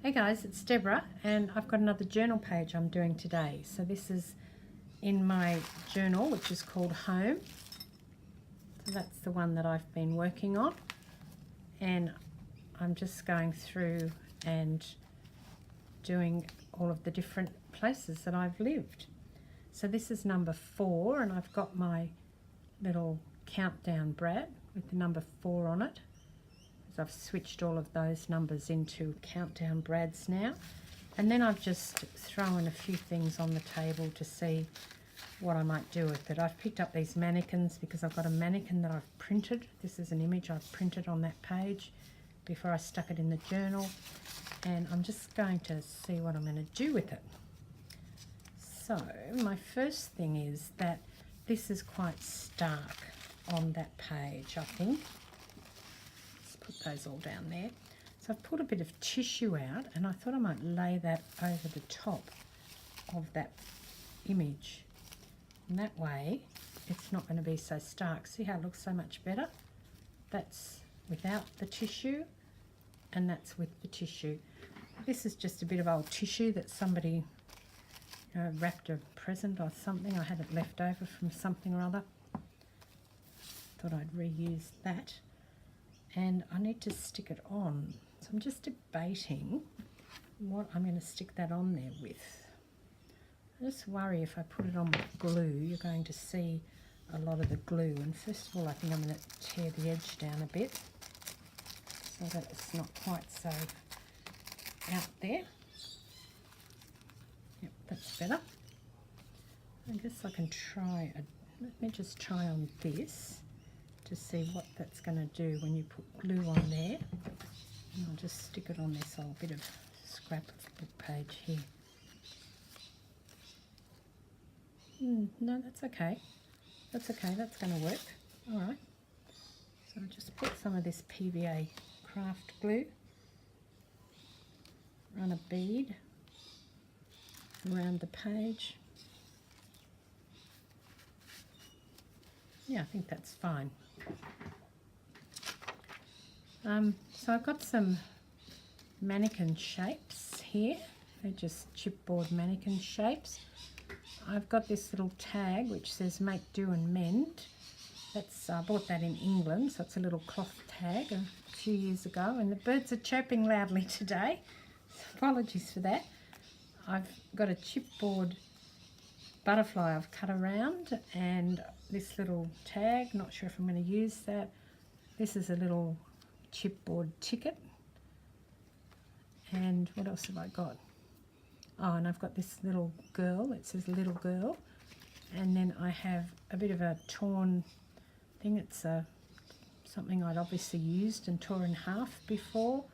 Hey guys, it's Deborah and I've got another journal page I'm doing today. So this is in my journal, which is called Home. So that's the one that I've been working on, and I'm just going through and doing all of the different places that I've lived. So this is number 4, and I've got my little countdown brad with the number 4 on it. I've switched all of those numbers into countdown brads now, and then I've just thrown a few things on the table to see what I might do with it. I've picked up these mannequins because I've got a mannequin that I've printed. This is an image I've printed on that page before I stuck it in the journal, and I'm just going to see what I'm going to do with it. So my first thing is that this is quite stark on that page, I think. Put those all down there. So I've put a bit of tissue out, and I thought I might lay that over the top of that image, and that way it's not going to be so stark. See how it looks so much better? That's without the tissue, and that's with the tissue. This is just a bit of old tissue that somebody wrapped a present or something. I had it left over from something or other. Thought I'd reuse that. And I need to stick it on. So I'm just debating what I'm going to stick that on there with. I just worry if I put it on with glue, you're going to see a lot of the glue. And first of all, I think I'm going to tear the edge down a bit so that it's not quite so out there. Yep, that's better. I guess I can try, let me just try on this to see what that's going to do when you put glue on there. And I'll just stick it on this old bit of scrap of book page here. No, that's okay. That's okay, that's going to work. Alright. So I'll just put some of this PVA craft glue, run a bead around the page. Yeah, I think that's fine. So I've got some mannequin shapes here. They're just chipboard mannequin shapes. I've got this little tag which says make, do and mend. I bought that in England, so it's a little cloth tag a few years ago, and the birds are chirping loudly today. So apologies for that. I've got a chipboard butterfly I've cut around, and this little tag, not sure if I'm going to use that. This is a little chipboard ticket. And what else have I got? Oh, and I've got this little girl, it says little girl. And then I have a bit of a torn thing. It's something I'd obviously used and tore in half before.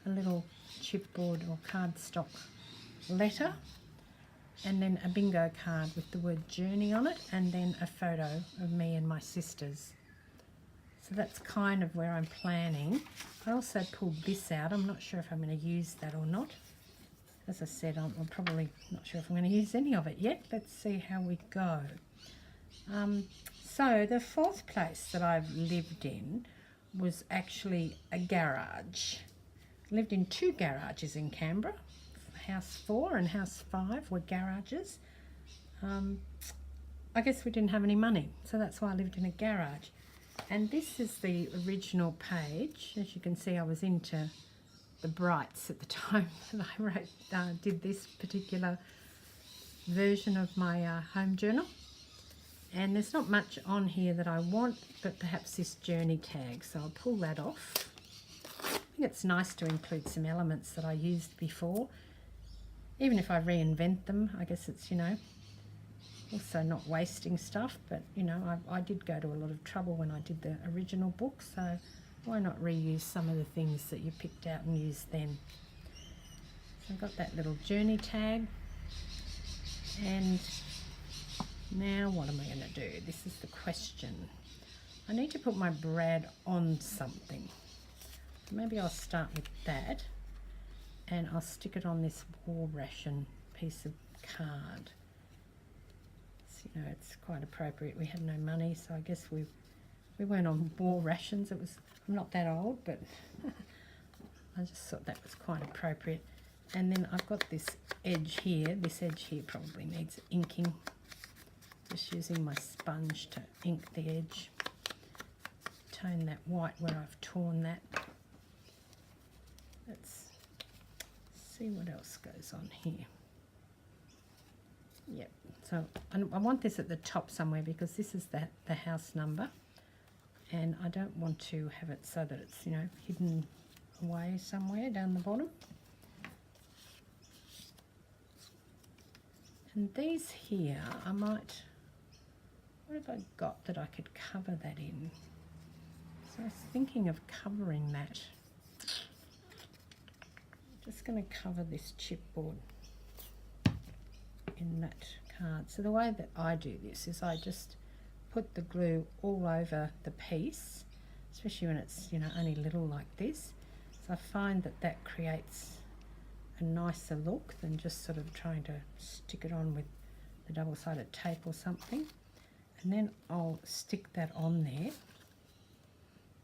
A little chipboard or cardstock letter. And then a bingo card with the word journey on it, and then a photo of me and my sisters. So that's kind of where I'm planning. I also pulled this out. I'm not sure if I'm going to use that or not. As I said, I'm probably not sure if I'm going to use any of it yet. Let's see how we go. So the 4th place that I've lived in was actually a garage. I lived in 2 garages in Canberra. House 4 and House 5 were garages. I guess we didn't have any money, so that's why I lived in a garage. And this is the original page. As you can see, I was into the brights at the time that I did this particular version of my home journal. And there's not much on here that I want, but perhaps this journey tag, so I'll pull that off. I think it's nice to include some elements that I used before. Even if I reinvent them, I guess it's, also not wasting stuff. But, I did go to a lot of trouble when I did the original book, so why not reuse some of the things that you picked out and used then? So I've got that little journey tag. And now what am I going to do? This is the question. I need to put my brad on something. Maybe I'll start with that. And I'll stick it on this war ration piece of card. So, it's quite appropriate. We had no money, so I guess we weren't on war rations. I'm not that old, but I just thought that was quite appropriate. And then I've got this edge here. This edge here probably needs inking. Just using my sponge to ink the edge. Tone that white where I've torn that. Let's see what else goes on here. Yep, so I want this at the top somewhere because this is the house number, and I don't want to have it so that it's, you know, hidden away somewhere down the bottom. And these here, I might, what have I got that I could cover that in? So I was thinking of covering that. I'm just going to cover this chipboard in that card. So the way that I do this is I just put the glue all over the piece, especially when it's, you know, only little like this. So I find that that creates a nicer look than just sort of trying to stick it on with the double-sided tape or something. And then I'll stick that on there.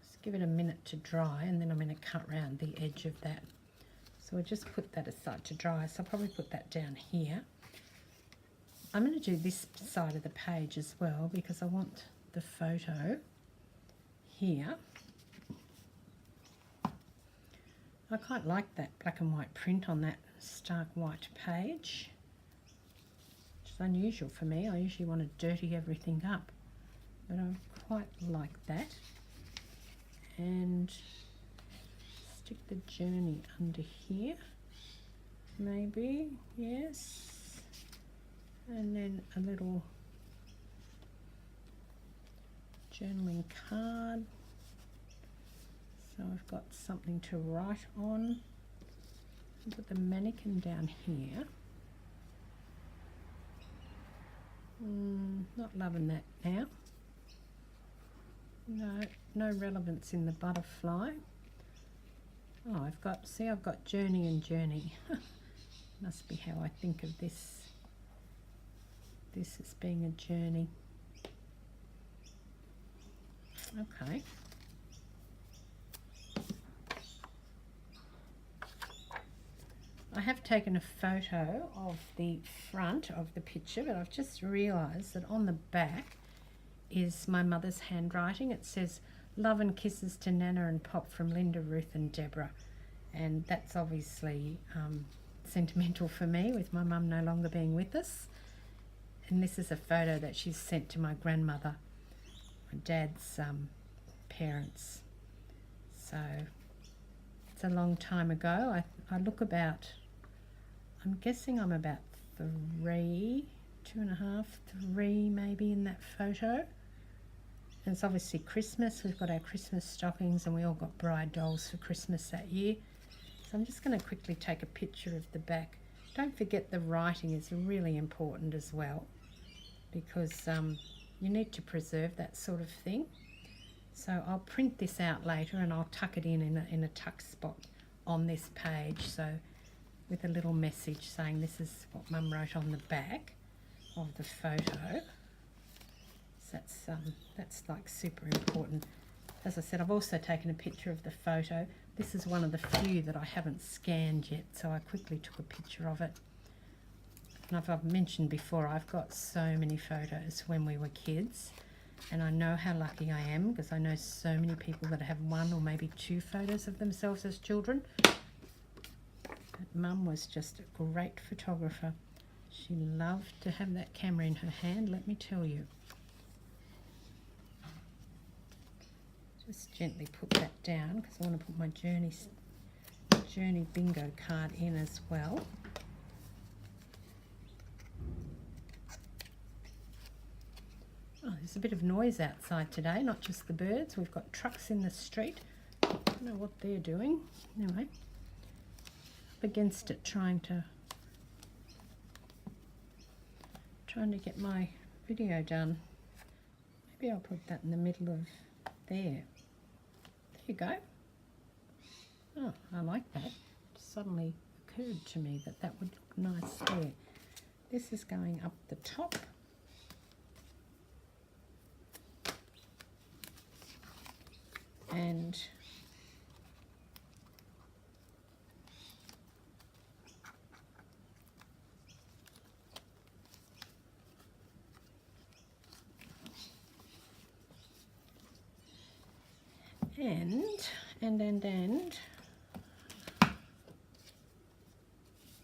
Just give it a minute to dry, and then I'm going to cut around the edge of that. So we'll just put that aside to dry. So I'll probably put that down here. I'm going to do this side of the page as well because I want the photo here. I quite like that black and white print on that stark white page, which is unusual for me. I usually want to dirty everything up, but I quite like that. And stick the journey under here, maybe, yes. And then a little journaling card. So I've got something to write on. Put the mannequin down here. Not loving that now. No relevance in the butterfly. Oh, I've got journey and journey. Must be how I think of this. This as being a journey. Okay. I have taken a photo of the front of the picture, but I've just realised that on the back is my mother's handwriting. It says, "Love and kisses to Nana and Pop from Linda, Ruth and Deborah." And that's obviously sentimental for me, with my mum no longer being with us. And this is a photo that she's sent to my grandmother, my dad's parents. So it's a long time ago. I look about, I'm guessing I'm about 3, 2.5, 3 maybe in that photo. And it's obviously Christmas. We've got our Christmas stockings and we all got bride dolls for Christmas that year. So I'm just going to quickly take a picture of the back. Don't forget the writing is really important as well, because you need to preserve that sort of thing. So I'll print this out later and I'll tuck it in a tuck spot on this page, so with a little message saying this is what Mum wrote on the back of the photo. So that's like super important. As I said, I've also taken a picture of the photo. This is one of the few that I haven't scanned yet, so I quickly took a picture of it. And I've mentioned before, I've got so many photos when we were kids, and I know how lucky I am because I know so many people that have 1 or maybe 2 photos of themselves as children. But Mum was just a great photographer. She loved to have that camera in her hand, let me tell you. Just gently put that down because I want to put my journey bingo card in as well. Oh, there's a bit of noise outside today, not just the birds. We've got trucks in the street. I don't know what they're doing. Anyway, up against it, trying to get my video done. Maybe I'll put that in the middle of there. There you go. Oh, I like that. It suddenly occurred to me that that would look nice there. This is going up the top. And and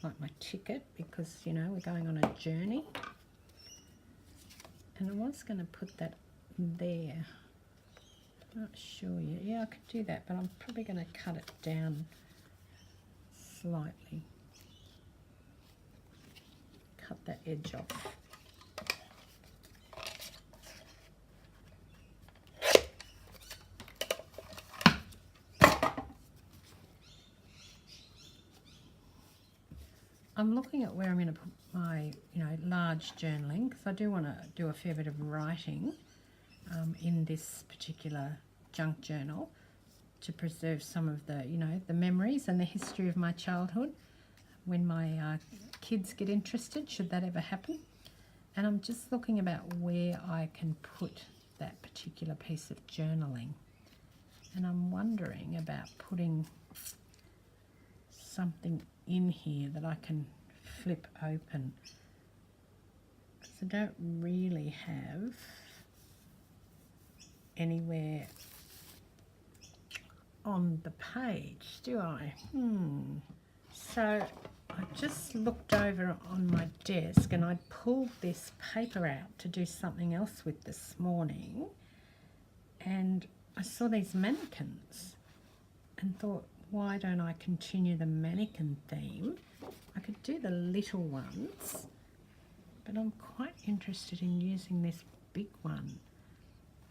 like my ticket, because you know we're going on a journey, and I was going to put that there. Not sure yet. Yeah, I could do that, but I'm probably going to cut it down slightly. Cut that edge off. I'm looking at where I'm going to put my, large journaling, because I do want to do a fair bit of writing in this particular junk journal to preserve some of the, the memories and the history of my childhood when my kids get interested, should that ever happen. And I'm just looking about where I can put that particular piece of journaling. And I'm wondering about putting something in here that I can flip open, because I don't really have anywhere on the page, do I? So I just looked over on my desk and I pulled this paper out to do something else with this morning, and I saw these mannequins and thought, why don't I continue the mannequin theme? I could do the little ones, but I'm quite interested in using this big one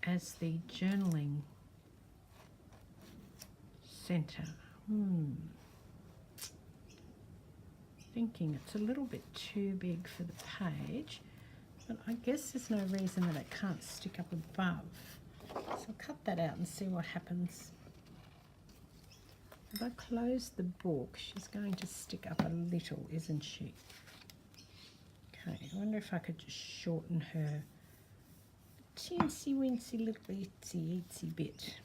as the journaling center. Thinking it's a little bit too big for the page, but I guess there's no reason that it can't stick up above. So I'll cut that out and see what happens. If I close the book, she's going to stick up a little, isn't she? Okay, I wonder if I could just shorten her teensy weensy little itsy bit.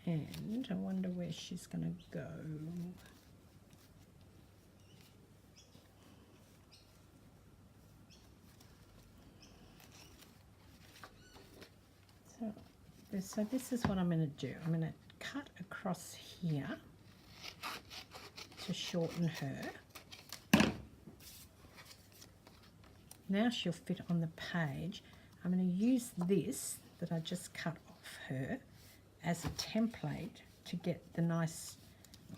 And I wonder where she's going to go. So this is what I'm going to do. I'm going to cut across here to shorten her. Now she'll fit on the page. I'm going to use this that I just cut off her as a template to get the nice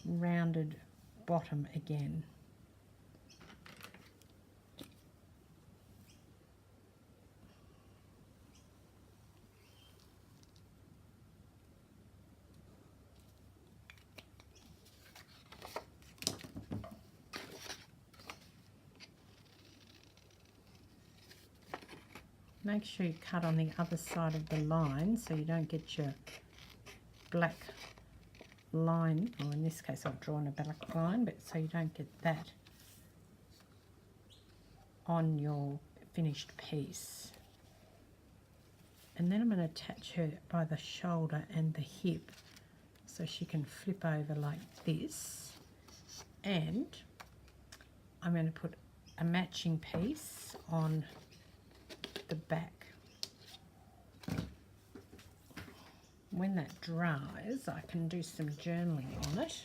rounded bottom again. Make sure you cut on the other side of the line so you don't get your black line, or in this case I've drawn a black line, but so you don't get that on your finished piece. And then I'm going to attach her by the shoulder and the hip so she can flip over like this, and I'm going to put a matching piece on the back. When that dries, I can do some journaling on it,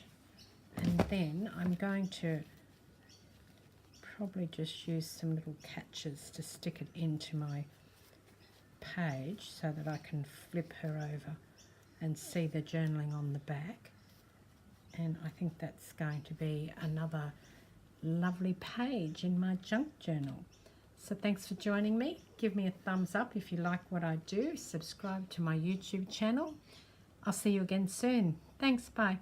and then I'm going to probably just use some little catches to stick it into my page so that I can flip her over and see the journaling on the back. And I think that's going to be another lovely page in my junk journal. So thanks for joining me. Give me a thumbs up if you like what I do. Subscribe to my YouTube channel. I'll see you again soon. Thanks, bye.